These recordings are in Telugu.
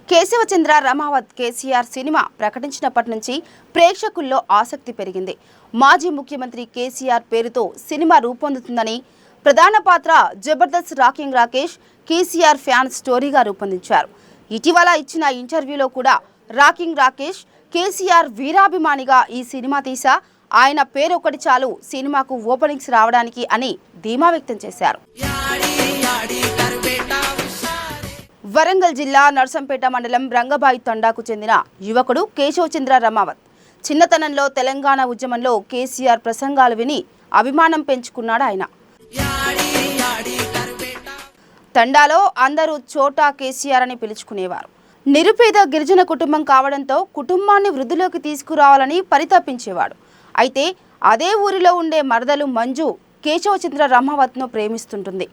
కేశవచంద్ర రమావత్ కేసీఆర్ సినిమా ప్రకటించినప్పటి నుంచి ప్రేక్షకుల్లో ఆసక్తి పెరిగింది. మాజీ ముఖ్యమంత్రి కేసీఆర్ పేరుతో సినిమా రూపొందుతుందని ప్రధాన పాత్ర జబర్దస్త్ రాకింగ్ రాకేష్ కేసీఆర్ ఫ్యాన్ స్టోరీగా రూపొందించారు. ఇటీవల ఇచ్చిన ఇంటర్వ్యూలో కూడా రాకింగ్ రాకేష్ కేసీఆర్ వీరాభిమానిగా ఈ సినిమా తీసా, ఆయన పేరొకటి చాలు సినిమాకు ఓపెనింగ్స్ రావడానికి అని ధీమా వ్యక్తం చేశారు. వరంగల్ జిల్లా నర్సంపేట మండలం రంగబాయి తండాకు చెందిన యువకుడు కేశవచంద్ర రమావత్ చిన్నతనంలో తెలంగాణ ఉద్యమంలో కేసీఆర్ ప్రసంగాలు విని అభిమానం పెంచుకున్నాడు. ఆయన తండాలో అందరూ చోటా కేసీఆర్ అని పిలుచుకునేవారు. నిరుపేద గిరిజన కుటుంబం కావడంతో కుటుంబాన్ని వృద్ధిలోకి తీసుకురావాలని పరితపించేవాడు. అయితే అదే ఊరిలో ఉండే మరదలు మంజు కేశవచంద్ర రమావత్ ను ప్రేమిస్తుంటుంది.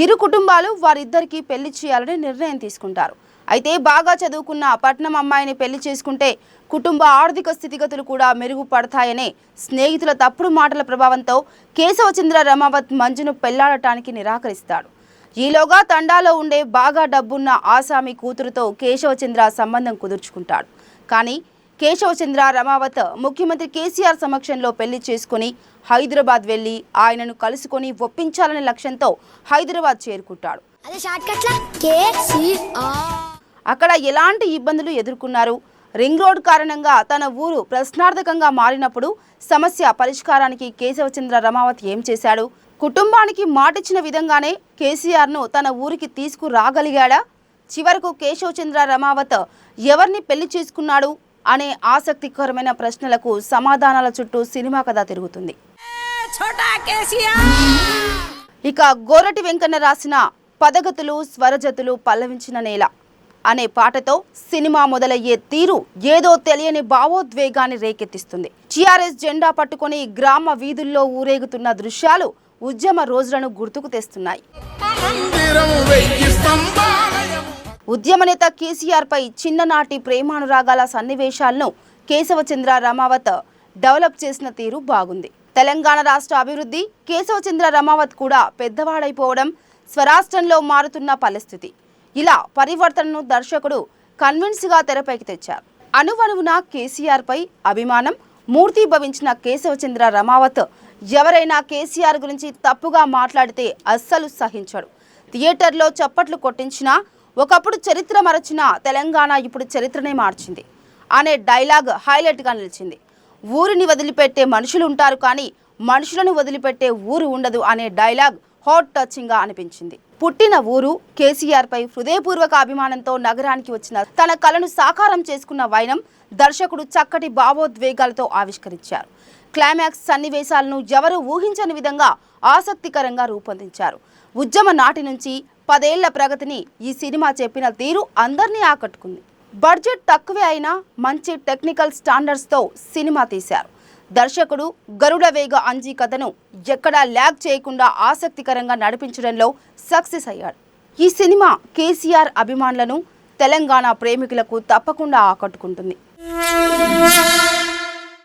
ఇరు కుటుంబాలు వారిద్దరికి పెళ్లి చేయాలని నిర్ణయం తీసుకుంటారు. అయితే బాగా చదువుకున్న పట్నం అమ్మాయిని పెళ్లి చేసుకుంటే కుటుంబ ఆర్థిక స్థితిగతులు కూడా మెరుగుపడతాయనే స్నేహితుల తప్పుడు మాటల ప్రభావంతో కేశవచంద్ర రమావత్ మంజును పెళ్లాడటానికి నిరాకరిస్తాడు. ఈలోగా తండాలో ఉండే బాగా డబ్బున్న ఆసామి కూతురుతో కేశవచంద్ర సంబంధం కుదుర్చుకుంటాడు. కానీ కేశవచంద్ర రమావత్ ముఖ్యమంత్రి కేసీఆర్ సమక్షంలో పెళ్లి చేసుకుని హైదరాబాద్ వెళ్లి ఆయనను కలుసుకొని ఒప్పించాలనే లక్ష్యంతో హైదరాబాద్ చేరుకుంటాడు. అక్కడ ఎలాంటి ఇబ్బందులు ఎదుర్కొన్నారు? రింగ్ రోడ్ కారణంగా తన ఊరు ప్రశ్నార్థకంగా మారినప్పుడు సమస్య పరిష్కారానికి కేశవచంద్ర రమావత్ ఏం చేశాడు? కుటుంబానికి మాటిచ్చిన విధంగానే కేసీఆర్ను తన ఊరికి తీసుకురాగలిగాడా? చివరకు కేశవచంద్ర రమావత్ ఎవరిని పెళ్లి చేసుకున్నాడు అనే ఆసక్తికరమైన ప్రశ్నలకు సమాధానాల చుట్టూ సినిమా కథ తిరుగుతుంది. ఇక గోరటి వెంకన్న రాసిన పదగతులు స్వరజతులు పల్లవించిన నేల అనే పాటతో సినిమా మొదలయ్యే తీరు ఏదో తెలియని భావోద్వేగాన్ని రేకెత్తిస్తుంది. టీఆర్ఎస్ జెండా పట్టుకొని గ్రామ వీధుల్లో ఊరేగుతున్న దృశ్యాలు ఉద్యమ రోజులను గుర్తుకు తెస్తున్నాయి. ఉద్యమ నేత కేసీఆర్ పై చిన్ననాటి ప్రేమానురాగాల సన్నివేశాలను కేశవచంద్ర రమావత్ డెవలప్ చేసిన తీరు బాగుంది. తెలంగాణ రాష్ట్ర అభివృద్ధి, కేశవచంద్ర రమావత్ కూడా పెద్దవాడైపోవడం, స్వరాష్ట్రంలో మారుతున్న పరిస్థితి, ఇలా పరివర్తనను దర్శకుడు కన్విన్స్గా తెరపైకి తెచ్చారు. అణువణువున కేసీఆర్ పై అభిమానం మూర్తిభవించిన కేశవచంద్ర రమావత్ ఎవరైనా కేసీఆర్ గురించి తప్పుగా మాట్లాడితే అస్సలు సహించడు. థియేటర్లో చప్పట్లు కొట్టించినా ఒకప్పుడు చరిత్ర మరచిన తెలంగాణ ఇప్పుడు చరిత్రనే మార్చింది అనే డైలాగ్ హైలైట్గా నిలిచింది. ఊరిని వదిలిపెట్టే మనుషులు ఉంటారు, కానీ మనుషులను వదిలిపెట్టే ఊరు ఉండదు అనే డైలాగ్ హాట్ టచింగ్గా అనిపించింది. పుట్టిన ఊరు కేసీఆర్ పై హృదయపూర్వక అభిమానంతో నగరానికి వచ్చిన తన కలను సాకారం చేసుకున్న వైనం దర్శకుడు చక్కటి భావోద్వేగాలతో ఆవిష్కరించారు. క్లైమాక్స్ సన్నివేశాలను ఎవరూ ఊహించని విధంగా ఆసక్తికరంగా రూపొందించారు. ఉద్యమ నాటి నుంచి 10 ఏళ్ల ప్రగతిని ఈ సినిమా చెప్పిన తీరు అందరినీ ఆకట్టుకుంది. బడ్జెట్ తక్కువే అయినా మంచి టెక్నికల్ స్టాండర్డ్స్తో సినిమా తీశారు. దర్శకుడు గరుడ వేగ అంజీ కథను ఎక్కడా ల్యాగ్ చేయకుండా ఆసక్తికరంగా నడిపించడంలో సక్సెస్ అయ్యాడు. ఈ సినిమా కేసీఆర్ అభిమానులను, తెలంగాణ ప్రేమికులకు తప్పకుండా ఆకట్టుకుంటుంది.